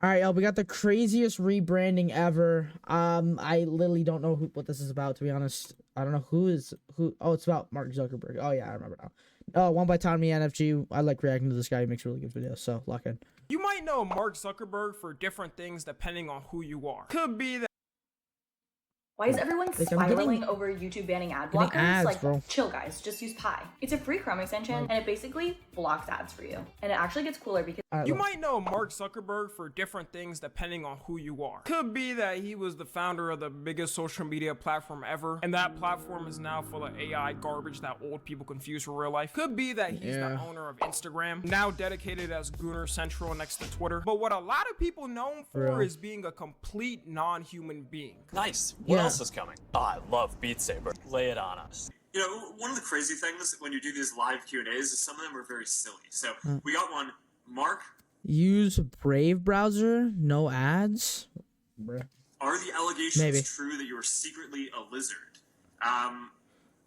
All right, y'all, we got the craziest rebranding ever. I literally don't know what this is about, to be honest. I don't know who. Oh, it's about Mark Zuckerberg. Oh yeah, I remember now. Oh, one by Tommy NFG. I like reacting to this guy. He makes really good videos. So lock in. You might know Mark Zuckerberg for different things depending on who you are. Could be that. Why is everyone spiraling over YouTube banning ad blockers? Ads, bro. Chill guys, just use Pi. It's a free Chrome extension and it basically blocks ads for you. And it actually gets cooler because You might know Mark Zuckerberg for different things depending on who you are. Could be that he was the founder of the biggest social media platform ever, and that platform is now full of AI garbage that old people confuse for real life. Could be that he's the owner of Instagram, now dedicated as Gooner Central next to Twitter. But what a lot of people know him for is being a complete non-human being. Nice. What else is coming? Oh, I love Beat Saber. Lay it on us. You know, one of the crazy things when you do these live Q&As is some of them are very silly. So we got one. Mark, use Brave browser, no ads. Bruh. Are the allegations true that you are secretly a lizard? I'm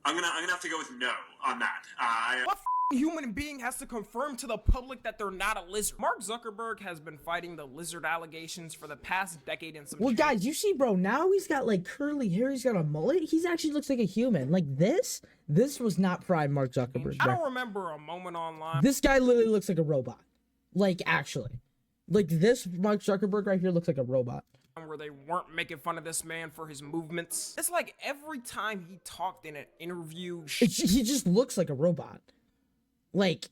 gonna have to go with no on that. What human being has to confirm to the public that they're not a lizard? Mark Zuckerberg has been fighting the lizard allegations for the past decade and some Well, guys, you see, bro, now he's got like curly hair. He's got a mullet. He actually looks like a human. Like this was not prime Mark Zuckerberg. I don't remember a moment online. This guy literally looks like a robot. Like, actually. Like, this Mark Zuckerberg right here looks like a robot. Where they weren't making fun of this man for his movements. It's like every time he talked in an interview, he just looks like a robot. Like,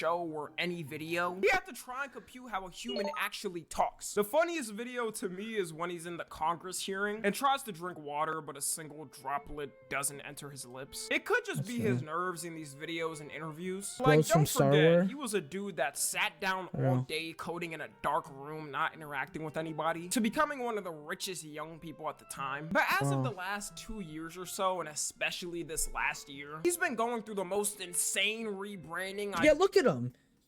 show or any video, you have to try and compute how a human actually talks. The funniest video to me is when he's in the Congress hearing and tries to drink water, but a single droplet doesn't enter his lips. It could just be his nerves in these videos and interviews. Like, don't forget, he was a dude that sat down all day coding in a dark room, not interacting with anybody, to becoming one of the richest young people at the time. But as of the last 2 years or so, and especially this last year, he's been going through the most insane rebranding. Yeah, look at him.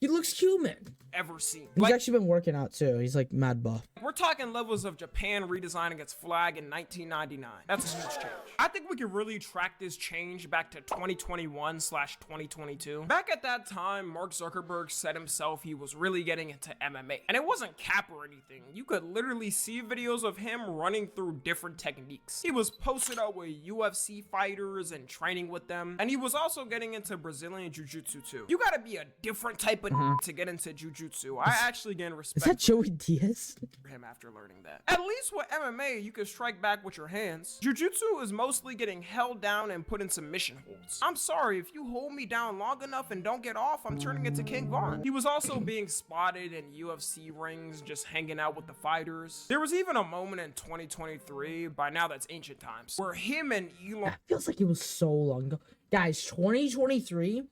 He looks human. Ever seen. He's actually been working out too. He's like mad buff. We're talking levels of Japan redesigning its flag in 1999. That's a huge change. I think we could really track this change back to 2021/2022. Back at that time, Mark Zuckerberg said himself he was really getting into MMA. And it wasn't cap or anything. You could literally see videos of him running through different techniques. He was posted up with UFC fighters and training with them. And he was also getting into Brazilian Jiu-Jitsu too. You gotta be a different type of to get into Jiu-Jitsu. I actually gained respect. Is that Joey Diaz? For him after learning that. At least with MMA, you can strike back with your hands. Jiu-Jitsu is mostly getting held down and put in submission holds. I'm sorry, if you hold me down long enough and don't get off, I'm turning into King Von. He was also being spotted in UFC rings, just hanging out with the fighters. There was even a moment in 2023, by now that's ancient times, where him and Elon... That feels like it was so long ago. Guys, 2023?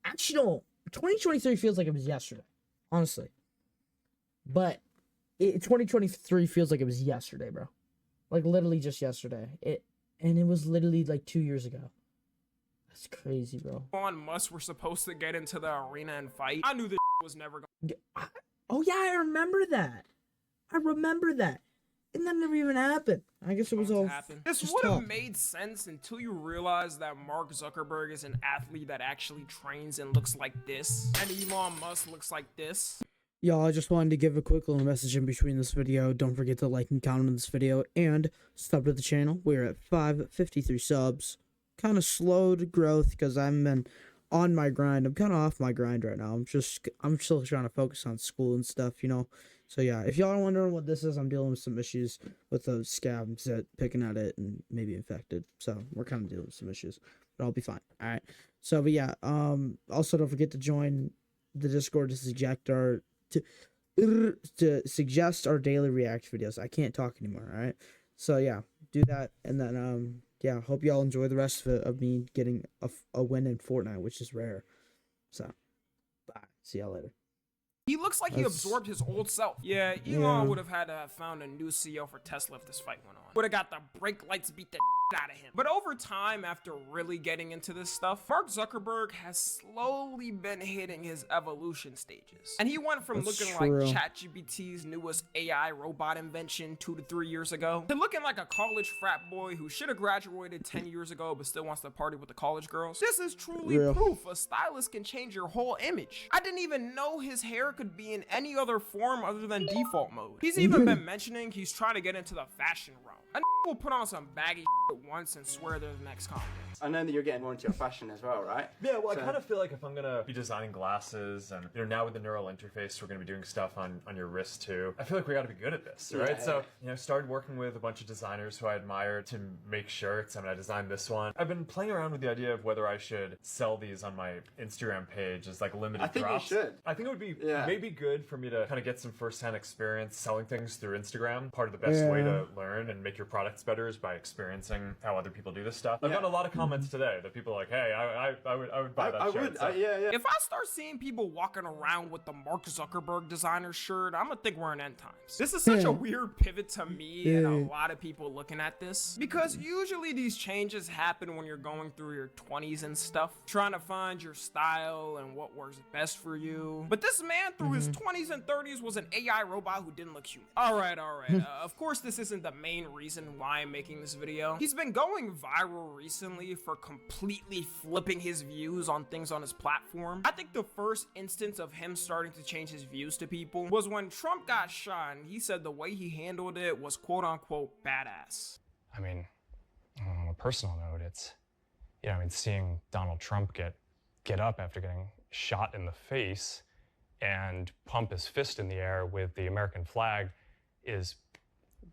Actually, no. 2023 feels like it was yesterday, honestly. But 2023 feels like it was yesterday, bro. Like literally just yesterday. And it was literally like 2 years ago. That's crazy, bro. Elon Musk were supposed to get into the arena and fight. I knew this was never going. Oh yeah, I remember that. And that never even happened. I guess it was all This would have made sense until you realize that Mark Zuckerberg is an athlete that actually trains and looks like this, and Elon Musk looks like this. Y'all, I just wanted to give a quick little message in between this video. Don't forget to like and comment on this video and sub to the channel. We're at 553 subs. Kind of slowed growth because I haven't been on my grind. I'm kind of off my grind right now. I'm still trying to focus on school and stuff, you know. So yeah, if y'all are wondering what this is, I'm dealing with some issues with those scabs that picking at it and maybe infected. So we're kind of dealing with some issues, but I'll be fine. All right. So, but yeah, also don't forget to join the Discord to suggest our daily react videos. I can't talk anymore. All right. So yeah, do that, and then yeah, hope y'all enjoy the rest of it, of me getting a win in Fortnite, which is rare. So bye. See y'all later. He looks like he absorbed his old self. Yeah, Elon would have had to have found a new CEO for Tesla if this fight went on. Would have got the brake lights beat the out of him. But over time, after really getting into this stuff, Mark Zuckerberg has slowly been hitting his evolution stages. And he went from looking like ChatGPT's newest AI robot invention 2 to 3 years ago to looking like a college frat boy who should have graduated 10 years ago but still wants to party with the college girls. This is truly proof a stylist can change your whole image. I didn't even know his hair hair could be in any other form other than default mode. He's even been mentioning he's trying to get into the fashion realm. A will put on some baggy shit once and swear they're the next comment. I know that you're getting more into your fashion as well, right? Yeah, well, I kind of feel like if I'm gonna be designing glasses, and now with the neural interface, we're gonna be doing stuff on your wrist too. I feel like we gotta be good at this, right? Yeah. So, started working with a bunch of designers who I admire to make shirts. I mean, I designed this one. I've been playing around with the idea of whether I should sell these on my Instagram page as like limited I think drops. you should. I think it would be maybe good for me to kind of get some first-hand experience selling things through Instagram. Part of the best way to learn and make your products better is by experiencing how other people do this stuff. I've gotten a lot of comments today that people are like, hey, I would buy that shirt. If I start seeing people walking around with the Mark Zuckerberg designer shirt, I'm gonna think we're in end times. This is such a weird pivot to me and a lot of people looking at this, because usually these changes happen when you're going through your 20s and stuff, trying to find your style and what works best for you. But this man through his 20s and 30s was an AI robot who didn't look human. All right. Of course, this isn't the main reason why I'm making this video. He's been going viral recently for completely flipping his views on things on his platform. I think the first instance of him starting to change his views to people was when Trump got shot, and he said the way he handled it was quote unquote badass. I mean, on a personal note, it's, seeing Donald Trump get up after getting shot in the face and pump his fist in the air with the American flag is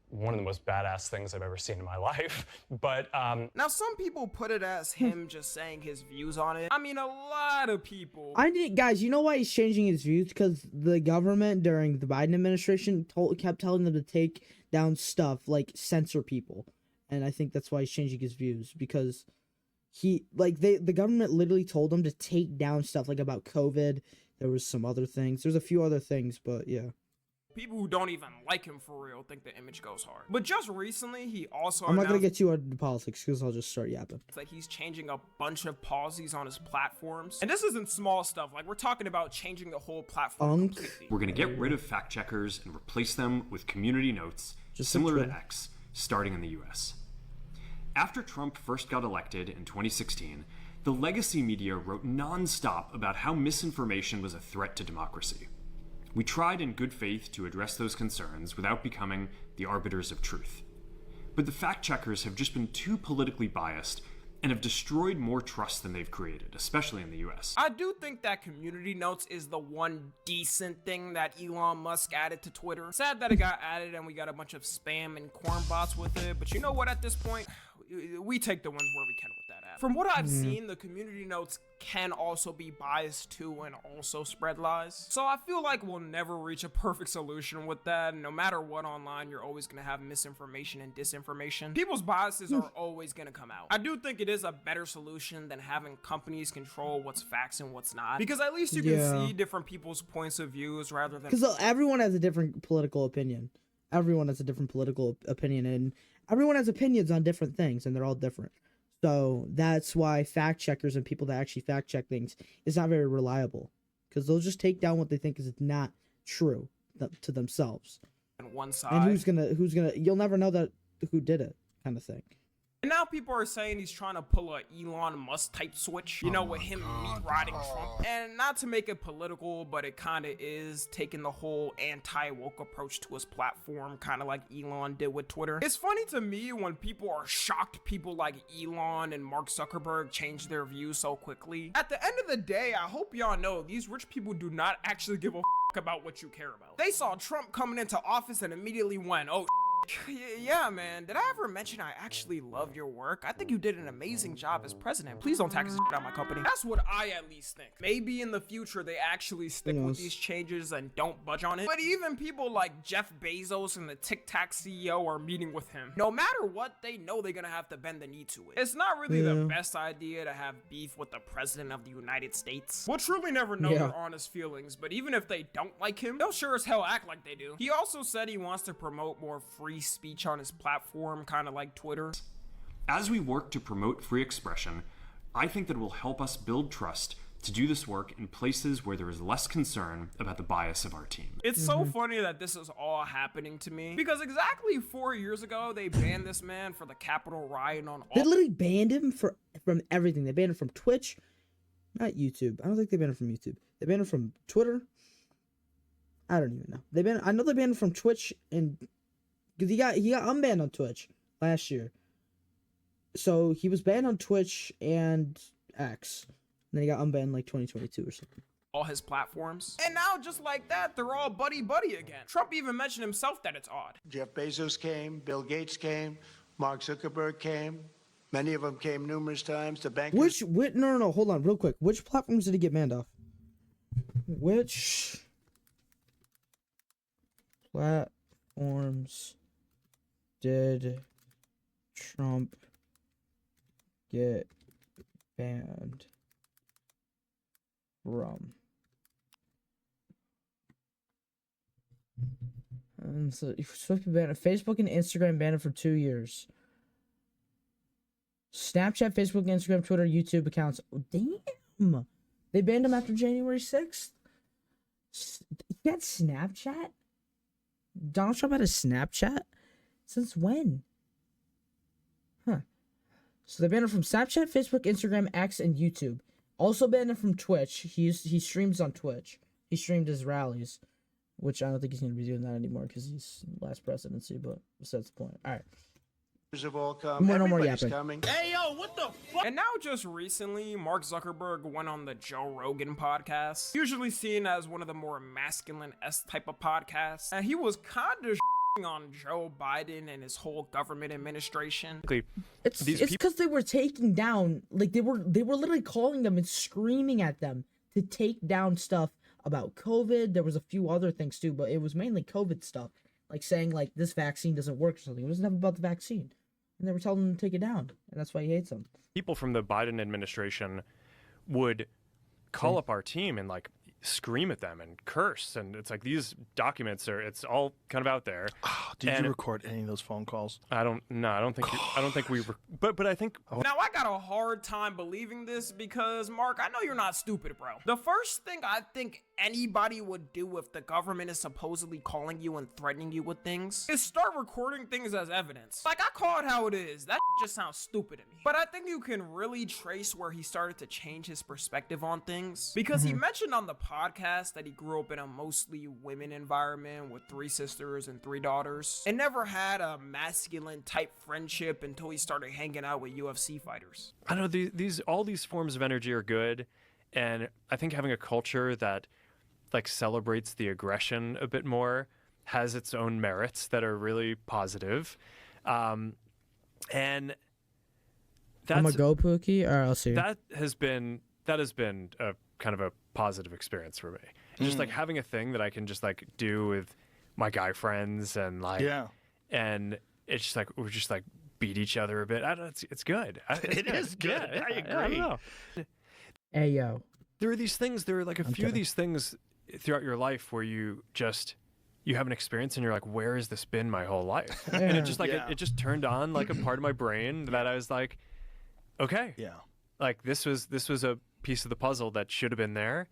one of the most badass things I've ever seen in my life. But now some people put it as him just saying his views on it. I mean, a lot of people. Guys, you know why he's changing his views? Because the government during the Biden administration kept telling them to take down stuff, like censor people. And I think that's why he's changing his views, because the government literally told him to take down stuff like about COVID. There was some other things. There's a few other things, but yeah. People who don't even like him for real think the image goes hard. But just recently, he also I'm not gonna get too into politics because I'll just start yapping. It's like he's changing a bunch of policies on his platforms. And this isn't small stuff. Like, we're talking about changing the whole platform completely. We're gonna get rid of fact checkers and replace them with community notes, Just similar like to X, starting in the US. After Trump first got elected in 2016, the legacy media wrote non-stop about how misinformation was a threat to democracy. We tried in good faith to address those concerns without becoming the arbiters of truth. But the fact checkers have just been too politically biased and have destroyed more trust than they've created, especially in the US. I do think that community notes is the one decent thing that Elon Musk added to Twitter. Sad that it got added and we got a bunch of spam and corn bots with it, but you know what, at this point, we take the ones where we can with that app. From what I've seen, the community notes can also be biased too and also spread lies. So I feel like we'll never reach a perfect solution with that. No matter what online, you're always gonna have misinformation and disinformation. People's biases are always gonna come out. I do think it is a better solution than having companies control what's facts and what's not, because at least you can see different people's points of views rather than... Because everyone has a different political opinion. Everyone has a different political opinion, and everyone has opinions on different things, and they're all different. So that's why fact checkers and people that actually fact check things is not very reliable, because they'll just take down what they think is not true to themselves. On one side. And who's gonna, you'll never know that who did it, kind of thing. And now people are saying he's trying to pull a Elon Musk type switch, with him meat riding Trump. And not to make it political, but it kind of is, taking the whole anti-woke approach to his platform, kind of like Elon did with Twitter. It's funny to me when people are shocked people like Elon and Mark Zuckerberg change their views so quickly. At the end of the day, I hope y'all know these rich people do not actually give a about what you care about. They saw Trump coming into office and immediately went, oh, yeah, man, did I ever mention I actually love your work? I think you did an amazing job as president. Please don't tax this shit out my company. That's what I at least think. Maybe in the future they actually stick with these changes and don't budge on it. But even people like Jeff Bezos and the TikTok CEO are meeting with him. No matter what, they know they're gonna have to bend the knee to it. It's not really the best idea to have beef with the president of the United States. We'll truly never know their honest feelings, but even if they don't like him, they'll sure as hell act like they do. He also said he wants to promote more free speech on his platform, kind of like Twitter. As we work to promote free expression, I think that it will help us build trust to do this work in places where there is less concern about the bias of our team. It's so funny that this is all happening to me, because exactly 4 years ago, they banned this man for the Capitol riot on all... They literally banned him from everything. They banned him from Twitch, not YouTube. I don't think they banned him from YouTube. They banned him from Twitter, I don't even know. I know they banned him from Twitch, and because he got unbanned on Twitch last year. So he was banned on Twitch and X. And then he got unbanned like 2022 or something. All his platforms. And now, just like that, they're all buddy-buddy again. Trump even mentioned himself that it's odd. Jeff Bezos came, Bill Gates came, Mark Zuckerberg came. Many of them came numerous times. The bankers... No, hold on, real quick. Which platforms did he get banned off? Which platforms did Trump get banned from? And so you're supposed to be banned. Facebook and Instagram banned for 2 years. Snapchat, Facebook, Instagram, Twitter, YouTube accounts. Oh, damn. They banned him after January 6th. He had Snapchat? Donald Trump had a Snapchat? Since when? Huh. So they banned him from Snapchat, Facebook, Instagram, X, and YouTube. Also banned him from Twitch. He streams on Twitch. He streamed his rallies, which I don't think he's going to be doing that anymore because he's last presidency, but that's the point. All right. Have all come. No more Everybody's yapping. coming. Hey, yo, what the fuck? And now, just recently, Mark Zuckerberg went on the Joe Rogan podcast, usually seen as one of the more masculine-esque type of podcasts, and he was kind of on Joe Biden and his whole government administration. It's because they were taking down, like they were literally calling them and screaming at them to take down stuff about COVID. There was a few other things too, but it was mainly COVID stuff, like saying like this vaccine doesn't work or something. It was never about the vaccine, and they were telling them to take it down, and that's why he hates them. People from the Biden administration would call up our team and like scream at them and curse, and it's like these documents it's all kind of out there. Did you record any of those phone calls? I don't think we but I think Now I got a hard time believing this because Mark, I know you're not stupid, bro. The first thing I think anybody would do if the government is supposedly calling you and threatening you with things is start recording things as evidence. Like, I call it how it is. That just sounds stupid to me. But I think you can really trace where he started to change his perspective on things, because he mentioned on the podcast that he grew up in a mostly women environment with 3 sisters and 3 daughters, and never had a masculine type friendship until he started hanging out with UFC fighters. I know all these forms of energy are good, and I think having a culture that like celebrates the aggression a bit more has its own merits that are really positive. And that's, I'm gonna go, Pookie, or I'll see. That has been a kind of a positive experience for me. Just like having a thing that I can just like do with my guy friends, and like, and it's just like we're just like beat each other a bit. I don't know, it's good. It is good. Yeah, I agree. I don't know. Hey, yo. There are like a few of these things throughout your life where you have an experience and you're like, where has this been my whole life? And it just like it just turned on like a part of my brain that I was like, okay, like this was a piece of the puzzle that should have been there,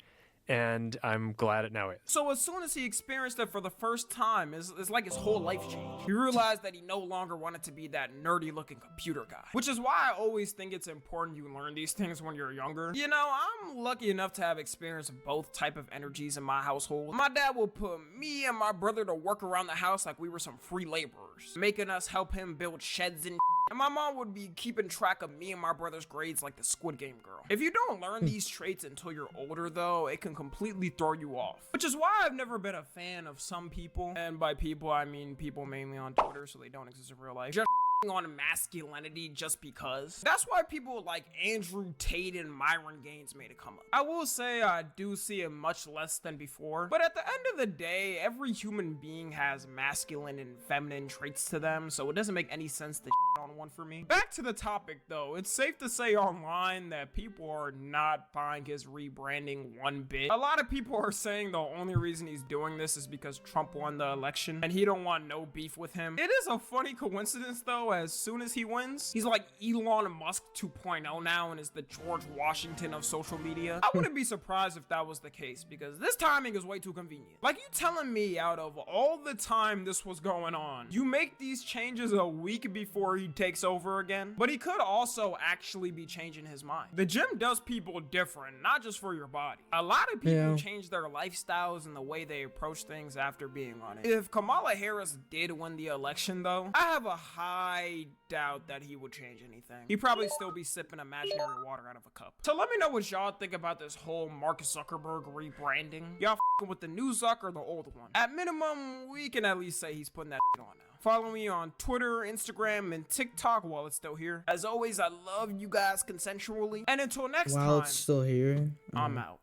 and I'm glad it now is. So as soon as he experienced it for the first time, it's like his whole life changed. He realized that he no longer wanted to be that nerdy looking computer guy, which is why I always think it's important you learn these things when you're younger. You know, I'm lucky enough to have experienced both type of energies in my household. My dad will put me and my brother to work around the house like we were some free laborers, making us help him build sheds and my mom would be keeping track of me and my brother's grades like the Squid Game girl. If you don't learn these traits until you're older, though, it can completely throw you off. Which is why I've never been a fan of some people, and by people I mean people mainly on Twitter, so they don't exist in real life, just on masculinity just because. That's why people like Andrew Tate and Myron Gaines made it come up. I will say I do see it much less than before, but at the end of the day, every human being has masculine and feminine traits to them, so it doesn't make any sense to on one for me. Back to the topic though, it's safe to say online that people are not buying his rebranding one bit. A lot of people are saying the only reason he's doing this is because Trump won the election and he don't want no beef with him. It is a funny coincidence though though, as soon as he wins, he's like Elon Musk 2.0 now and is the George Washington of social media. I wouldn't be surprised if that was the case, because this timing is way too convenient. Like, you telling me out of all the time this was going on, you make these changes a week before he takes over again? But he could also actually be changing his mind. The gym does people different, not just for your body. A lot of people change their lifestyles and the way they approach things after being on it. If Kamala Harris did win the election though, I have a high doubt that he would change anything. He'd probably still be sipping imaginary water out of a cup. So let me know what y'all think about this whole Mark Zuckerberg rebranding. Y'all f***ing with the new Zuck or the old one? At minimum, we can at least say he's putting that on now. Follow me on Twitter, Instagram, and TikTok while it's still here. As always, I love you guys consensually. And until next time, while it's still here, I'm out.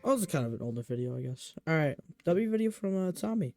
Oh, this is kind of an older video, I guess. All right, W video from Tommy.